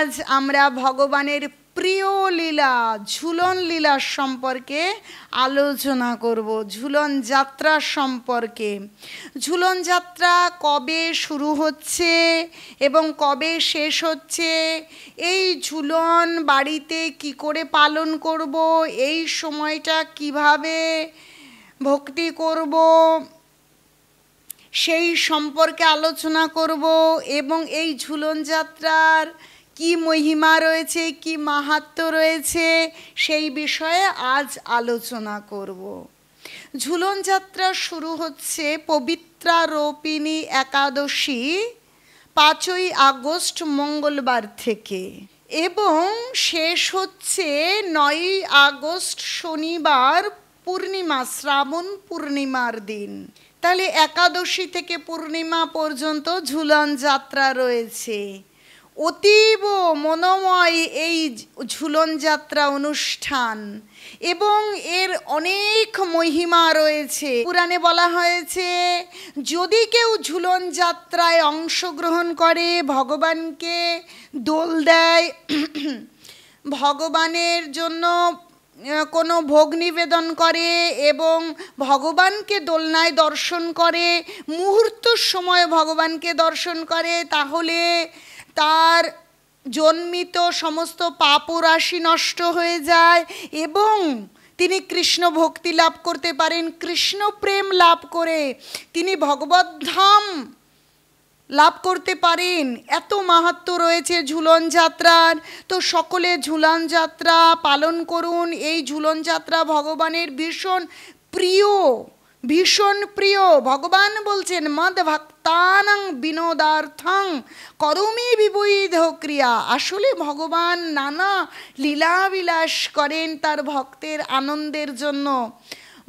আজ আমরা ভগবানের প্রিয় লীলা ঝুলন লীলা সম্পর্কে আলোচনা করব, ঝুলন যাত্রা সম্পর্কে। ঝুলন যাত্রা কবে শুরু হচ্ছে এবং কবে শেষ হচ্ছে, এই ঝুলন বাড়িতে কি করে পালন করব, এই সময়টা কিভাবে ভক্তি করব, সেই সম্পর্কে আলোচনা করব। এবং এই ঝুলন যাত্রার কি মহিমা রয়েছে, কি মাহাত্ম্য রয়েছে, সেই বিষয়ে আজ আলোচনা করব। ঝুলন যাত্রা শুরু হচ্ছে পবিত্রারোপিণী একাদশী 5ই আগস্ট মঙ্গলবার থেকে এবং শেষ হচ্ছে 9ই আগস্ট শনিবার পূর্ণিমা, শ্রাবণ পূর্ণিমার দিন। তাহলে একাদশী থেকে পূর্ণিমা পর্যন্ত ঝুলন যাত্রা রয়েছে। অতীব মনোময় এই ঝুলন যাত্রা অনুষ্ঠান এবং এর অনেক মহিমা রয়েছে। পুরাণে বলা হয়েছে, যদি কেউ ঝুলন যাত্রায় অংশগ্রহণ করে, ভগবানকে দোল দেয়, ভগবানের জন্য কোনো ভোগ নিবেদন করে এবং ভগবানকে দোলনায় দর্শন করে, মুহূর্ত সময় ভগবানকে দর্শন করে, তাহলে তার জন্মিত সমস্ত পাপরাশি নষ্ট হয়ে যায় এবং তিনি কৃষ্ণ ভক্তি লাভ করতে পারেন। কৃষ্ণ প্রেম লাভ করে তিনি ভগবদ্ধাম লাভ করতে পারেন। এত মাহাত্ম্য রয়েছে ঝুলন যাত্রার। তো সকলে ঝুলন যাত্রা পালন করুন। এই ঝুলন যাত্রা ভগবানের ভীষণ প্রিয়, ভীষণ প্রিয়। ভগবান বলছেন, মদ ভক্তানাং বিনোদার্থং করমি বিবিধ ক্রিয়া। আসলে ভগবান নানা লীলাবিলাস করেন তার ভক্তের আনন্দের জন্য।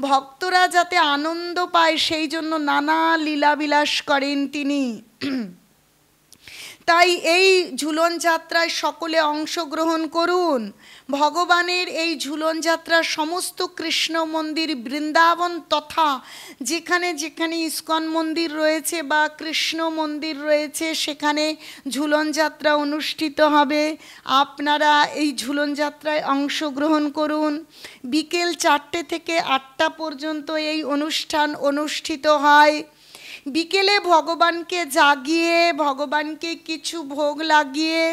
ভক্তরা যাতে আনন্দ পায় সেই জন্য নানা লীলাবিলাস করেন তিনি। তাই এই ঝুলন যাত্রায় সকলে অংশগ্রহণ করুন। ভগবানের এই ঝুলন যাত্রা সমস্ত কৃষ্ণ মন্দির, বৃন্দাবন তথা যেখানে যেখানে ইস্কন মন্দির রয়েছে বা কৃষ্ণ মন্দির রয়েছে সেখানে ঝুলন যাত্রা অনুষ্ঠিত হবে। আপনারা এই ঝুলন যাত্রায় অংশগ্রহণ করুন। বিকেল 4টে থেকে 8টা পর্যন্ত এই অনুষ্ঠান অনুষ্ঠিত হয়। বিকেলে ভগবানকে জাগিয়ে, ভগবানকে কিছু ভোগ লাগিয়ে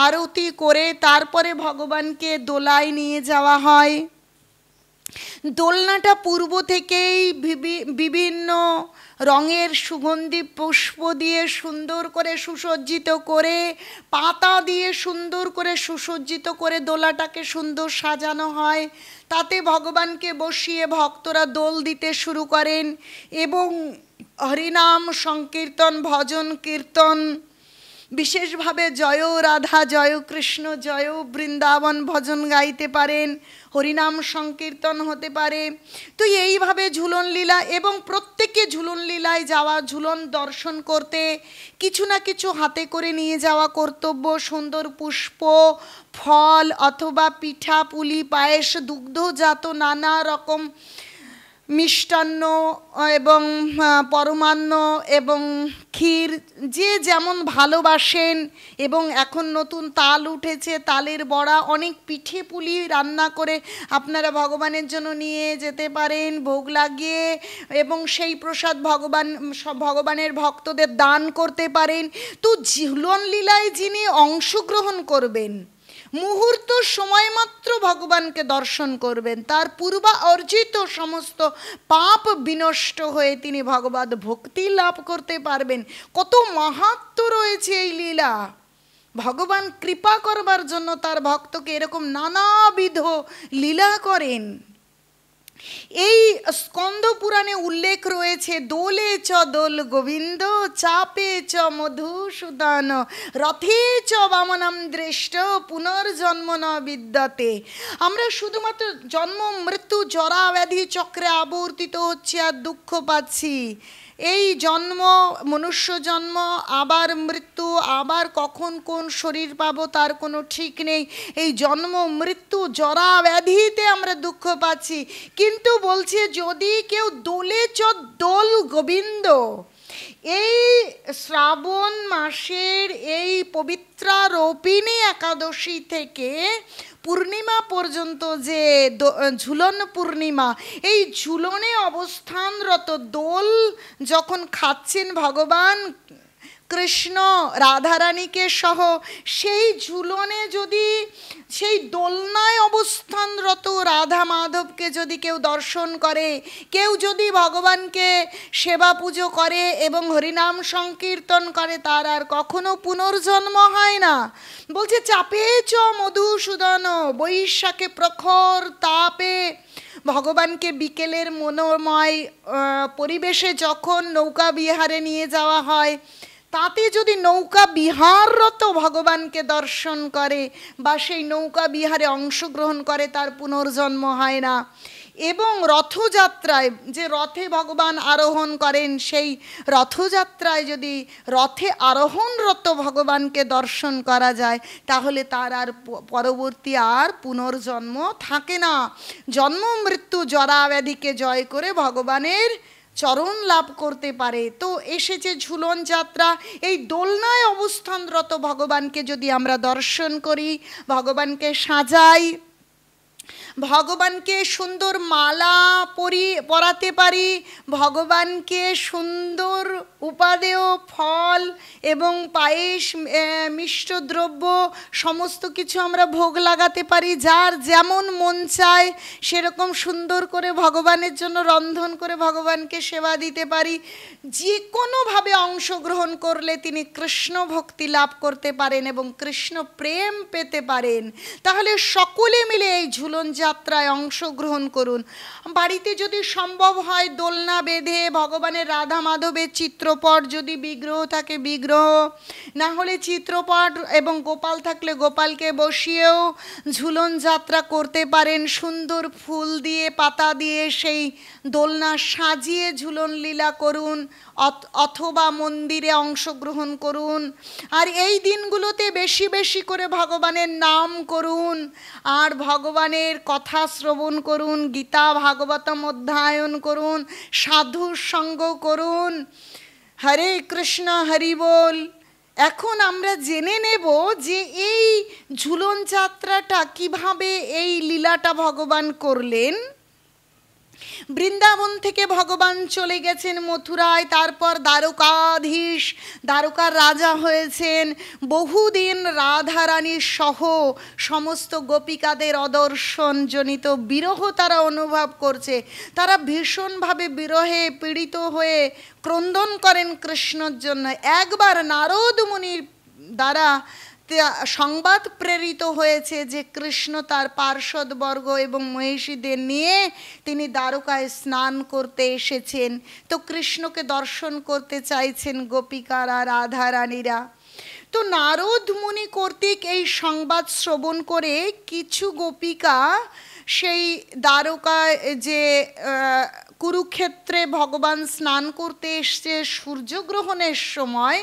আরতি করে তারপরে ভগবানকে দোলায় নিয়ে যাওয়া হয়। দোলনাটা পূর্ব থেকেই বিভিন্ন রঙের সুগন্ধি পুষ্প দিয়ে সুন্দর করে সুসজ্জিত করে, পাতা দিয়ে সুন্দর করে সুসজ্জিত করে দোলাটাকে সুন্দর সাজানো হয়। তাতে ভগবানকে বসিয়ে ভক্তরা দোল দিতে শুরু করেন এবং হরিনাম সংকীর্তন, ভজন কীর্তন, বিশেষভাবে জয় রাধা, জয় কৃষ্ণ, জয় বৃন্দাবন ভজন গাইতে পারেন, হরিনাম সংকীর্তন হতে পারে। তো এইভাবে ঝুলন লীলা এবং প্রত্যেকে ঝুলন লীলায় যাওয়া, ঝুলন দর্শন করতে কিছু না কিছু হাতে করে নিয়ে যাওয়া কর্তব্য। সুন্দর পুষ্প, ফল অথবা পিঠা, পুলি, পায়েস, দুগ্ধজাত নানা রকম মিষ্টান্ন এবং পরমান্ন এবং ক্ষীর, যে যেমন ভালোবাসেন। এবং এখন নতুন তাল উঠেছে, তালের বড়া, অনেক পিঠে পুলি রান্না করে আপনারা ভগবানের জন্য নিয়ে যেতে পারেন ভোগ লাগিয়ে, এবং সেই প্রসাদ ভগবানের ভক্তদের দান করতে পারেন। তো ঝুলন লীলায় যিনি অংশগ্রহণ করবেন, মুহূর্ত সময় মাত্র ভগবানকে দর্শন করবেন, তার পূর্বা অর্জিত সমস্ত পাপ বিনষ্ট হয়ে তিনি ভগবদ ভক্তি লাভ করতে পারবেন। কত মাহাত্ম্য রয়েছে এই লীলা। ভগবান কৃপা করবার জন্য তার ভক্তকে এরকম নানাবিধ লীলা করেন। এই স্কন্দ পুরাণে উল্লেখ রয়েছে, দোলে চ দোল গোবিন্দ, চাপে চ মধুসূদন, রথে চ বামনম দৃষ্ট, পুনর্জন্ম ন বিদ্যতে। আমরা শুধুমাত্র জন্ম মৃত্যু জরা ব্যাধি চক্রে আবর্তিত হচ্ছে আর দুঃখ পাচ্ছি। এই জন্ম, মনুষ্য জন্ম, আবার মৃত্যু, আবার কখন কোন শরীর পাবো তার কোনো ঠিক নেই। এই জন্ম মৃত্যু জরা ব্যাধিতে আমরা দুঃখ পাচ্ছি। কিন্তু বলছে যদি কেউ দোলে চ দোল গোবিন্দ, এই শ্রাবণ মাসের এই পবিত্রারোপিণী একাদশী থেকে পূর্ণিমা পর্যন্ত যে ঝুলন পূর্ণিমা, এই ঝুলনে অবস্থানরত দোল যখন খাচ্ছেন ভগবান কৃষ্ণ রাধারানীকে সহ, সেই ঝুলনে যদি সেই দোলনায় অবস্থানরত রাধা মাধবকে যদি কেউ দর্শন করে, কেউ যদি ভগবানকে সেবা পুজো করে এবং হরিনাম সংকীর্তন করে, তার আর কখনো পুনর্জন্ম হয় না। বলছে চাপে চ মধুসূদন, বৈশাখে প্রখর তাপে ভগবানকে বিকেলের মনোময় পরিবেশে যখন নৌকা বিহারে নিয়ে যাওয়া হয়, তাতে যদি নৌকা বিহাররত ভগবানকে দর্শন করে বা সেই নৌকা বিহারে অংশগ্রহণ করে, তার পুনর্জন্ম হয় না। এবং রথযাত্রায় যে রথে ভগবান আরোহণ করেন, সেই রথযাত্রায় যদি রথে আরোহণরত ভগবানকে দর্শন করা যায়, তাহলে তার আর পরবর্তী আর পুনর্জন্ম থাকে না। জন্ম মৃত্যু জরা ব্যাধিকে জয় করে ভগবানের চরণ লাভ করতে পারে। তো এসেছে ঝুলন যাত্রা, এই দোলনায় অবস্থানরত ভগবানকে যদি আমরা দর্শন করি, ভগবানকে সাজাই, ভগবানকে সুন্দর মালা পরাতে পারি, ভগবানকে সুন্দর উপাদেয় ফল এবং পায়েস মিষ্ট দ্রব্য সমস্ত কিছু আমরা ভোগ লাগাতে পারি, যার যেমন মন চায় সেরকম সুন্দর করে ভগবানের জন্য রন্ধন করে ভগবানকে সেবা দিতে পারি। যে কোনোভাবে অংশগ্রহণ করলে তিনি কৃষ্ণ ভক্তি লাভ করতে পারেন এবং কৃষ্ণ প্রেম পেতে পারেন। তাহলে সকলে মিলে এই ঝুলন যাত্রায় অংশগ্রহণ করুন। বাড়িতে যদি সম্ভব হয় দোলনা বেঁধে ভগবানের রাধা মাধবের চিত্রপট, যদি বিগ্রহ থাকে বিগ্রহ, না হলে চিত্রপট এবং গোপাল থাকলে গোপালকে বসিয়েও ঝুলন যাত্রা করতে পারেন। সুন্দর ফুল দিয়ে পাতা দিয়ে সেই দোলনা সাজিয়ে ঝুলন লীলা করুন, অথবা মন্দিরে অংশগ্রহণ করুন। আর এই দিনগুলোতে বেশি বেশি করে ভগবানের নাম করুন আর ভগবানের কথা শ্রবণ করুন, গীতা ভাগবতম অধ্যয়ন করুন, সাধুর সঙ্গ করুন। হরে কৃষ্ণ হরি বল। এখন আমরা জেনে নেব যে এই ঝুলন যাত্রাটা কিভাবে এই লীলাটা ভগবান করলেন। বৃন্দাবন থেকে ভগবান চলে গেছেন মথুরায়, তারপর দ্বারকাধীশ, দ্বারকার রাজা হয়েছেন। বহুদিন রাধারানীর সহ সমস্ত গোপিকাদের অদর্শনজনিত বিরহ তারা অনুভব করছে। তারা ভীষণভাবে বিরহে পীড়িত হয়ে ক্রন্দন করেন কৃষ্ণর জন্য। একবার নারদ মুনির দ্বারা সংবাদ প্রেরিত হয়েছে যে কৃষ্ণ তার পার্ষদবর্গ এবং মহিষীদের নিয়ে তিনি দ্বারকায় স্নান করতে এসেছেন। তো কৃষ্ণকে দর্শন করতে চাইছেন গোপিকারা, রাধারানীরা। তো নারদ মুনি কর্তৃক এই সংবাদ শ্রবণ করে কিছু গোপিকা সেই দ্বারকায় যে কুরুক্ষেত্রে ভগবান স্নান করতে এসছে সূর্যগ্রহণের সময়,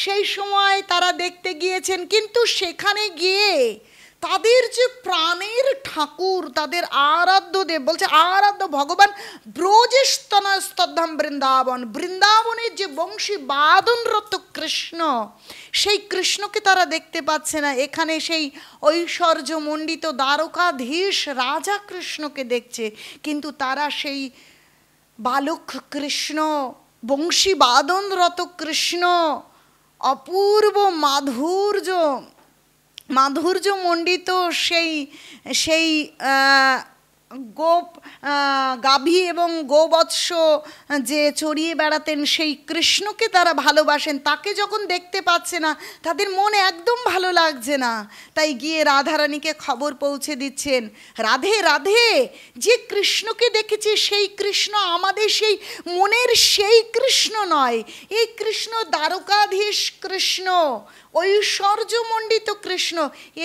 সেই সময় তারা দেখতে গিয়েছেন। কিন্তু সেখানে গিয়ে তাদের যে প্রাণের ঠাকুর, তাদের আরাধ্য দেব, বলছে আরাধ্য ভগবান ব্রজস্তনস্তধাম বৃন্দাবন, বৃন্দাবনের যে বংশী বাদনরত কৃষ্ণ, সেই কৃষ্ণকে তারা দেখতে পাচ্ছে না। এখানে সেই ঐশ্বর্যমণ্ডিত দ্বারকাধীশ রাজা কৃষ্ণকে দেখছে, কিন্তু তারা সেই বালক কৃষ্ণ, বংশী বাদনরত কৃষ্ণ, অপূর্ব মাধুর্যমণ্ডিত সেই গাভী এবং গোবৎস যে চড়িয়ে বেড়াতেন, সেই কৃষ্ণকে তারা ভালোবাসেন। তাকে যখন দেখতে পাচ্ছে না, তাদের মন একদম ভালো লাগছে না। তাই গিয়ে রাধারানীকে খবর পৌঁছে দিচ্ছেন, রাধে রাধে, যে কৃষ্ণকে দেখেছি সেই কৃষ্ণ আমাদের সেই মনের সেই কৃষ্ণ নয়। এই কৃষ্ণ দ্বারকাধীশ কৃষ্ণ, ঐশ্বর্যমণ্ডিত কৃষ্ণ।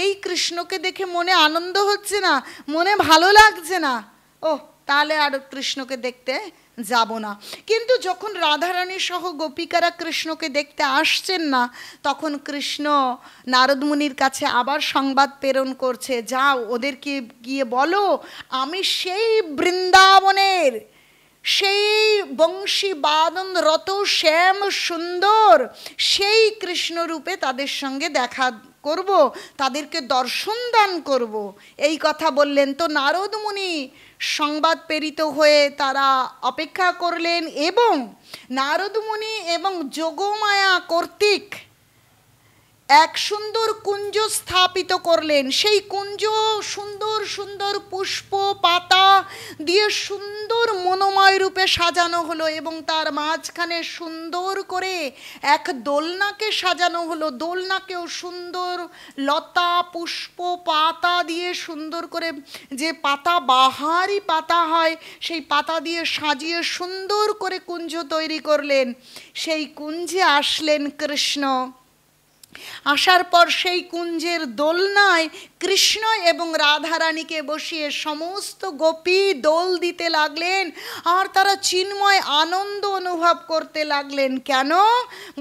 এই কৃষ্ণকে দেখে মনে আনন্দ হচ্ছে না, মনে ভালো লাগছে না। ও তাহলে আর কৃষ্ণকে দেখতে যাব না। কিন্তু যখন রাধারানী সহ গোপিকারা কৃষ্ণকে দেখতে আসছেন না, তখন কৃষ্ণ নারদ মুনির কাছে আবার সংবাদ প্রেরণ করছে, যাও ওদেরকে গিয়ে বলো আমি সেই বৃন্দাবনের সেই বংশী বাদনরত শ্যাম সুন্দর সেই কৃষ্ণরূপে তাদের সঙ্গে দেখা করব, তাদেরকে দর্শন দান করব, এই কথা বললেন। তো নারদ মুনি সংবাদ প্রেরিত হয়ে তারা অপেক্ষা করলেন এবং নারদ মুনি এবং যোগমায়া কর্তৃক এক সুন্দর কুঞ্জ স্থাপিত করলেন। সেই কুঞ্জ সুন্দর সুন্দর পুষ্প পাতা দিয়ে সুন্দর মনোময় রূপে সাজানো হলো এবং তার মাঝখানে সুন্দর করে এক দোলনাকে সাজানো হলো। দোলনাকেও সুন্দর লতা পুষ্প পাতা দিয়ে সুন্দর করে, যে পাতা বাহারি পাতা হয় সেই পাতা দিয়ে সাজিয়ে সুন্দর করে কুঞ্জ তৈরি করলেন। সেই কুঞ্জে আসলেন কৃষ্ণ। আসার পর সেই কুঞ্জের দোলনায় কৃষ্ণ এবং রাধারানীকে বসিয়ে সমস্ত গোপী দোল দিতে লাগলেন আর তারা চিন্ময় আনন্দ অনুভব করতে লাগলেন। কেন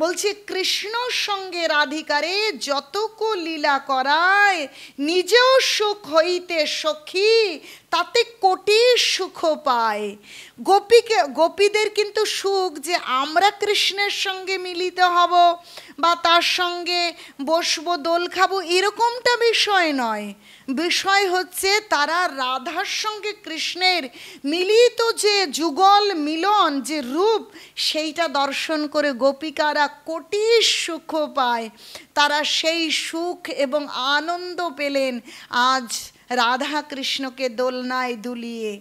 বলছে, কৃষ্ণর সঙ্গে রাধিকারে যতকু লীলা করায় নিজেও সুখ হইতে সখী তাতে কোটি সুখ পায়। গোপীদের কিন্তু সুখ যে আমরা কৃষ্ণের সঙ্গে মিলিত হব বা তার সঙ্গে বসবো দোল খাবো এরকমটা বিষয় নয়। বিষয় হচ্ছে তারা রাধার সঙ্গে কৃষ্ণের মিলিত যে যুগল মিলন যে রূপ সেইটা দর্শন করে গোপিকারা কোটি সুখ পায়। তারা সেই সুখ এবং আনন্দ পেলেন আজ রাধা কৃষ্ণকে দোলনায় দুলিয়ে।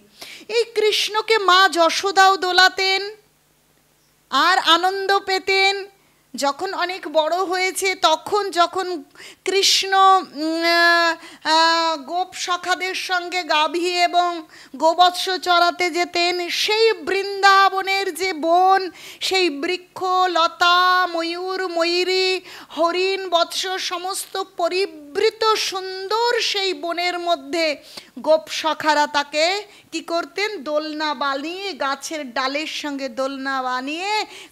এই কৃষ্ণকে মা যশোদাও দোলাতেন আর আনন্দ পেতেন। যখন অনেক বড় হয়েছে তখন যখন কৃষ্ণ গোপ সখাদের সঙ্গে গাভী এবং গোবৎস চড়াতে যেতেন, সেই বৃন্দাবনের যে বন, সেই বৃক্ষ লতা ময়ূর ময়ূরী হরিণ বৎস সমস্ত পরিবৃত সুন্দর সেই বনের মধ্যে গোপ সখারা তাকে কি করতেন, দোলনা বানিয়ে গাছের ডালের সঙ্গে দোলনা বানিয়ে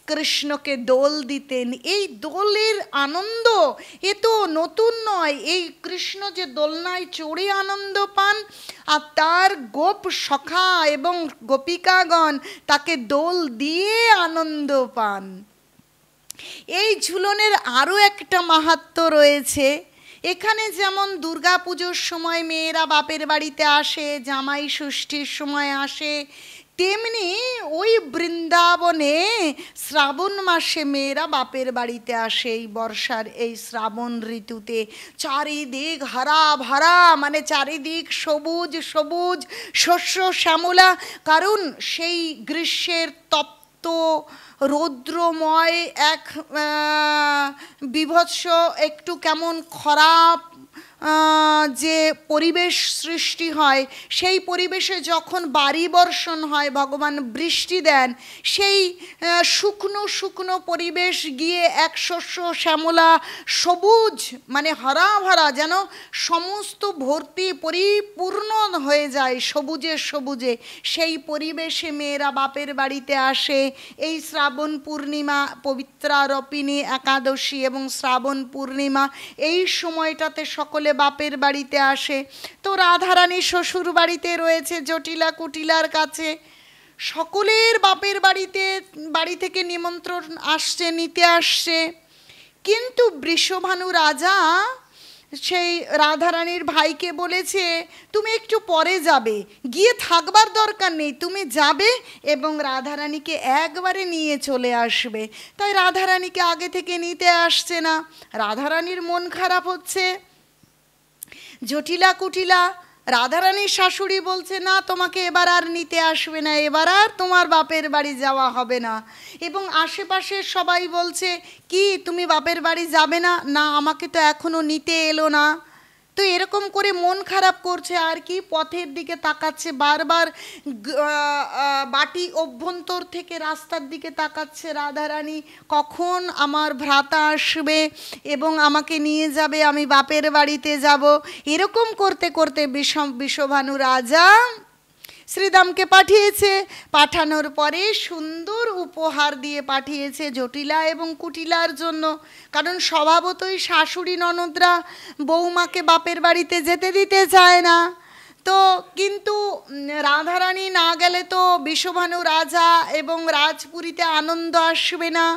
কৃষ্ণকে দোল দিতেন। এই দোলের আনন্দ এ তো নতুন নয়। এই কৃষ্ণ যে দোলনায় চড়ে আনন্দ পান আর তার গোপ সখা এবং গোপিকাগণ তাকে দোল দিয়ে আনন্দ পান। এই ঝুলনের আরও একটা মাহাত্ম্য রয়েছে। এখানে যেমন দুর্গা পুজোর সময় মেয়েরা বাপের বাড়িতে আসে, জামাই ষষ্ঠীর সময় আসে, তেমনি ওই বৃন্দাবনে শ্রাবণ মাসে মেয়েরা বাপের বাড়িতে আসে। এই বর্ষার এই শ্রাবণ ঋতুতে চারিদিক হারা ভরা, মানে চারিদিক সবুজ সবুজ শস্য শ্যামলা। কারণ সেই গ্রীষ্মের তপ্ত রৌদ্রময় এক বিভৎস একটু কেমন খারাপ যে পরিবেশ সৃষ্টি হয়, সেই পরিবেশে যখন বারি বর্ষণ হয়, ভগবান বৃষ্টি দেন, সেই শুকনো শুকনো পরিবেশ গিয়ে এক শস্য শ্যামলা সবুজ, মানে হরা ভরা, যেন সমস্ত ভর্তি পরিপূর্ণ হয়ে যায় সবুজে সবুজে। সেই পরিবেশে মেয়েরা বাপের বাড়িতে আসে। এই শ্রাবণ পূর্ণিমা, পবিত্রারোপিণী একাদশী এবং শ্রাবণ পূর্ণিমা, এই সময়টাতে সকলে বাপের বাড়িতে আসে। তো রাধারানী শ্বশুর বাড়িতে রয়েছে জটিলা কুটিলার কাছে। সকলের বাপের বাড়ি থেকে নিমন্ত্রণ আসছে, নিতে আসছে। কিন্তু বৃষভানু রাজা সেই রাধারানীর ভাইকে বলেছে, তুমি একটু পরে যাবে, গিয়ে থাকবার দরকার নেই, তুমি যাবে এবং রাধারানীকে একবারে নিয়ে চলে আসবে। তাই রাধারানীকে আগে থেকে নিতে আসছে না। রাধারানীর মন খারাপ হচ্ছে। জটিলা কুটিলা রাধারানীর শাশুড়ি বলছে, না তোমাকে এবার আর নিতে আসবে না, এবার আর তোমার বাপের বাড়ি যাওয়া হবে না। এবং আশেপাশের সবাই বলছে, কি তুমি বাপের বাড়ি যাবে না? না, আমাকে তো এখনো নিতে এলো না। তো এরকম করে মন খারাপ করছে আর কি, পথের দিকে তাকাচ্ছে বারবার, বাটি অভ্যন্তর থেকে রাস্তার দিকে তাকাচ্ছে রাধারানী, কখন আমার ভ্রাতা আসবে এবং আমাকে নিয়ে যাবে, আমি বাপের বাড়িতে যাব। এরকম করতে করতে বৃষভানু রাজা শ্রীদামকে পাঠিয়েছে। পাঠানোর পরে সুন্দর উপহার দিয়ে পাঠিয়েছে জটিলা এবং কুটিলার জন্য। কারণ স্বভাবতই শাশুড়ি ননদরা বৌমাকে বাপের বাড়িতে যেতে দিতে চায় না। তো কিন্তু রাধারানী না গেলে তো বিষভানু রাজা এবং রাজপুরীতে আনন্দ আসবে না,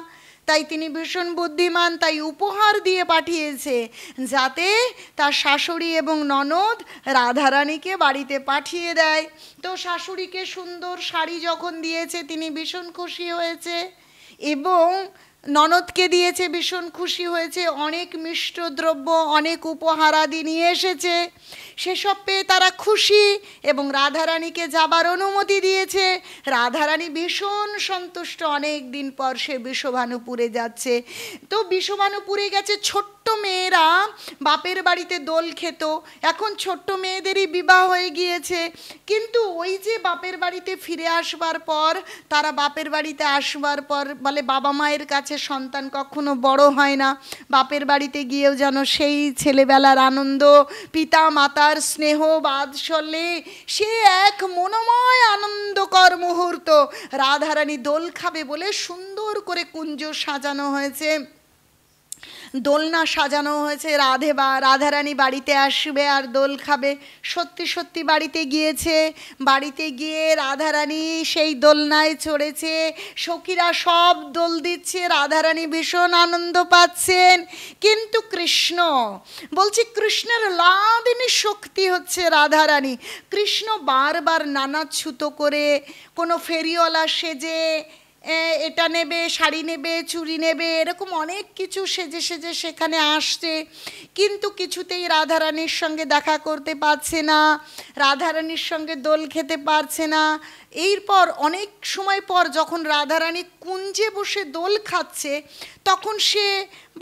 তাই তিনি ভীষণ বুদ্ধিমান, তাই উপহার দিয়ে পাঠিয়েছে যাতে তার শাশুড়ি এবং ননদ রাধারানীকে বাড়িতে পাঠিয়ে দেয়। তো শাশুড়িকে সুন্দর শাড়ি যখন দিয়েছে তিনি ভীষণ খুশি হয়েছে এবং ননদকে দিয়েছে, ভীষণ খুশি হয়েছে, অনেক মিষ্ট দ্রব্য অনেক উপহারাদি নিয়ে এসেছে, সেসব পেয়ে তারা খুশি এবং রাধারানীকে যাবার অনুমতি দিয়েছে। রাধারানী ভীষণ সন্তুষ্ট, অনেক দিন পর সে বিষভানুপুরে যাচ্ছে। তো বিষভানুপুরে গেছে, ছোট্ট মেয়েরা বাপের বাড়িতে দোল খেত, এখন ছোট্ট মেয়েদেরই বিবাহ হয়ে গিয়েছে, কিন্তু ওই যে বাপের বাড়িতে ফিরে আসবার পর তারা বাপের বাড়িতে আসবার পর বলে বাবা মায়ের কাছে সন্তান কখনো বড় হয় না, বাপের বাড়িতে গিয়েও যেন সেই ছেলেবেলার আনন্দ, পিতা মাতার স্নেহ বাৎসল্যে সে এক মনোময় আনন্দকর মুহূর্ত। রাধারানী দোল খাবে বলে সুন্দর করে কুঞ্জ সাজানো হয়েছে, দোলনা সাজানো হয়েছে, রাধারানী বাড়িতে আসবে আর দোল খাবে। সত্যি সত্যি বাড়িতে গিয়েছে, বাড়িতে গিয়ে রাধারানী সেই দোলনায় চড়েছে, সখীরা সব দোল দিচ্ছে, রাধারানী ভীষণ আনন্দ পাচ্ছেন। কিন্তু কৃষ্ণ, বলছি কৃষ্ণের লাদিনী শক্তি হচ্ছে রাধারানী। কৃষ্ণ বারবার নানা ছুতো করে, কোনো ফেরিওয়ালা সেজে এটা নেবে, শাড়ি নেবে, চুড়ি নেবে, এরকম অনেক কিছু সেজে সেজে সেখানে আসছে, কিন্তু কিছুতেই রাধারানীর সঙ্গে দেখা করতে পারছে না, রাধারানীর সঙ্গে দোল খেতে পারছে না। এরপর অনেক সময় পর যখন রাধারানী কুঞ্জে বসে দোল খাচ্ছে, তখন সে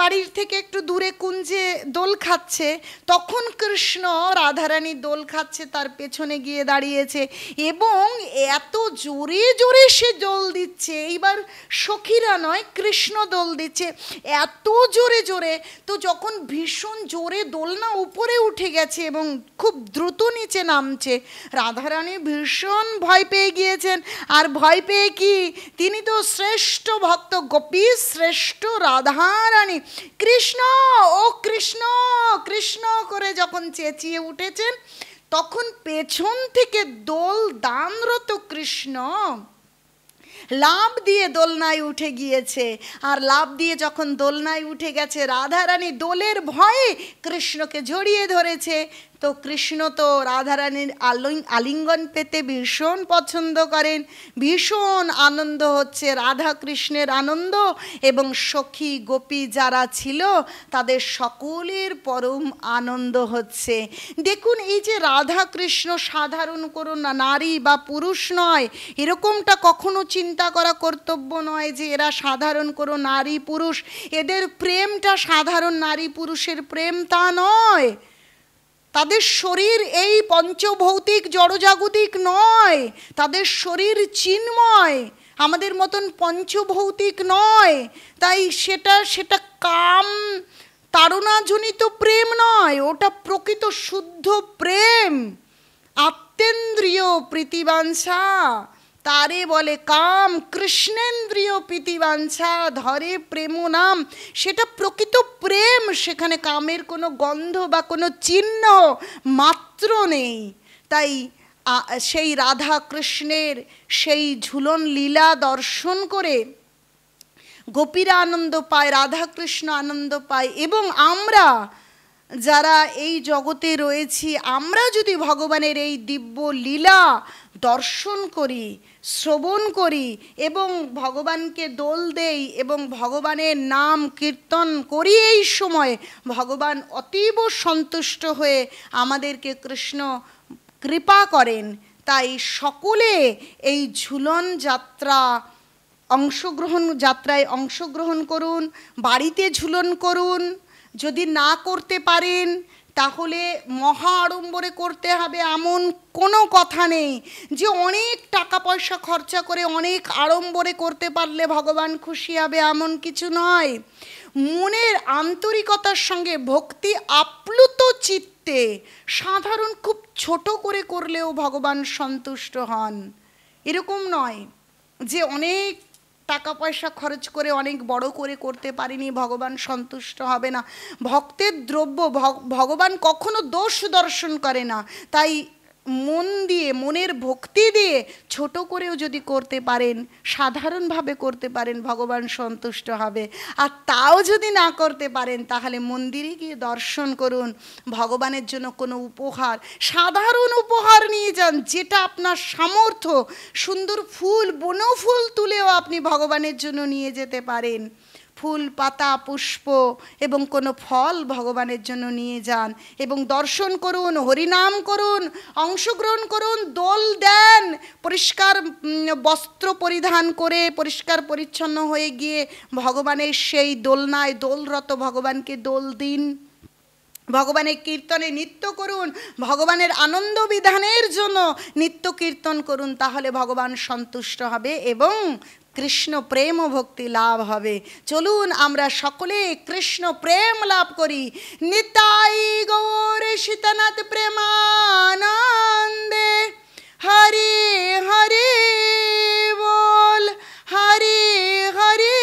বাড়ির থেকে একটু দূরে কুঞ্জে দোল খাচ্ছে, তখন কৃষ্ণ রাধারানী দোল খাচ্ছে তার পেছনে গিয়ে দাঁড়িয়েছে এবং এত জোরে জোরে সে দোল দিচ্ছে, এইবার সখীরা নয় কৃষ্ণ দোল দিচ্ছে এত জোরে জোরে। তো যখন ভীষণ জোরে দোলনা উপরে উঠে গেছে এবং খুব দ্রুত নিচে নামছে, রাধারানী ভীষণ ভয় পেয়ে গিয়েছেন। আর ভয় পেয়ে কি, তিনি তো শ্রেষ্ঠ ভক্ত, গোপী শ্রেষ্ঠ রাধারানী, কৃষ্ণ ও কৃষ্ণ কৃষ্ণ করে যখন চেঁচিয়ে উঠেছেন, তখন পেছন থেকে দোল দানরত কৃষ্ণ লাফ দিয়ে দোলনায় উঠে গিয়েছে। আর লাফ দিয়ে যখন দোলনায় উঠে গেছে, রাধারানী দোলের ভয়ে কৃষ্ণকে জড়িয়ে ধরেছে। তো কৃষ্ণ তো রাধারানীর আলিঙ্গন পেতে ভীষণ পছন্দ করেন, ভীষণ আনন্দ হচ্ছে, রাধা কৃষ্ণের আনন্দ এবং সখী গোপী যারা ছিল তাদের সকলের পরম আনন্দ হচ্ছে। দেখুন এই যে রাধা কৃষ্ণ সাধারণ কোনো নারী বা পুরুষ নয়, এরকমটা কখনো চিন্তা করা কর্তব্য নয় যে এরা সাধারণ কোনো নারী পুরুষ, এদের প্রেমটা সাধারণ নারী পুরুষের প্রেম তা নয়, তাদের শরীর এই পঞ্চভৌতিক জড়জাগতিক নয়, তাদের শরীর চিন্ময়, আমাদের মতন পঞ্চভৌতিক নয়। তাই সেটা কাম তাড়নাজনিত প্রেম নয়, ওটা প্রকৃত শুদ্ধ প্রেম, আত্মেন্দ্রিয় প্রীতিবাঞ্ছা, তারে বলে কাম, কৃষ্ণেন্দ্রিয় প্রীতিবাঞ্ছা ধরে প্রেম নাম, সেটা প্রকৃত প্রেম, সেখানে কামের কোনো গন্ধ বা কোনো চিহ্ন মাত্র নেই। তাই সেই রাধা কৃষ্ণের সেই ঝুলন লীলা দর্শন করে গোপীরা আনন্দ পায়, রাধা কৃষ্ণ আনন্দ পায়, এবং আমরা যারা এই জগতে রয়েছি, আমরা যদি ভগবানের এই দিব্য লীলা দর্শন করি, শ্রবণ করি এবং ভগবানকে দোল দেই এবং ভগবানের নাম কীর্তন করি, এই সময় ভগবান অতীব সন্তুষ্ট হয়ে আমাদেরকে কৃষ্ণ কৃপা করেন। তাই সকলে এই ঝুলন যাত্রায় অংশগ্রহণ করুন, বাড়িতে ঝুলন করুন, যদি না করতে পারেন তাহলে মহা আড়ম্বরে করতে হবে এমন কোনো কথা নেই, যে অনেক টাকা পয়সা খরচা করে অনেক আড়ম্বরে করতে পারলে ভগবান খুশি হবে এমন কিছু নয়। মনের আন্তরিকতার সঙ্গে ভক্তি আপ্লুত চিত্তে সাধারণ খুব ছোট করে করলেও ভগবান সন্তুষ্ট হন। এরকম নয় যে অনেক টাকা পয়সা খরচ করে অনেক বড় করে করতে পারিনি, ভগবান সন্তুষ্ট হবে না। ভক্তের দ্রব্য ভগবান কখনো দোষ দর্শন করে না। তাই মন দিয়ে, মনের ভক্তি দিয়ে ছোট করেও যদি করতে পারেন, সাধারণভাবে করতে পারেন, ভগবান সন্তুষ্ট হবে। আর তাও যদি না করতে পারেন, তাহলে মন্দিরে গিয়ে দর্শন করুন, ভগবানের জন্য কোনো উপহার, সাধারণ উপহার নিয়ে যান, যেটা আপনার সামর্থ্য। সুন্দর ফুল, বনফুল তুলেও আপনি ভগবানের জন্য নিয়ে যেতে পারেন। ফুল, পাতা, পুষ্প এবং কোনো ফল ভগবানের জন্য নিয়ে যান এবং দর্শন করুন, হরিনাম করুন, অংশগ্রহণ করুন, দোল দেন, পরিষ্কার বস্ত্র পরিধান করে পরিষ্কার পরিচ্ছন্ন হয়ে গিয়ে ভগবানের সেই দোলনায় দোলরত ভগবানকে দোল দিন। ভগবানের কীর্তনে নৃত্য করুন, ভগবানের আনন্দ বিধানের জন্য নিত্য কীর্তন করুন, তাহলে ভগবান সন্তুষ্ট হবে এবং কৃষ্ণ প্রেম ও ভক্তি লাভ হবে। চলুন আমরা সকলে কৃষ্ণ প্রেম লাভ করি। নিতাই গৌর সীতানাথ প্রেমানন্দে। হরে হরে বল, হরে হরে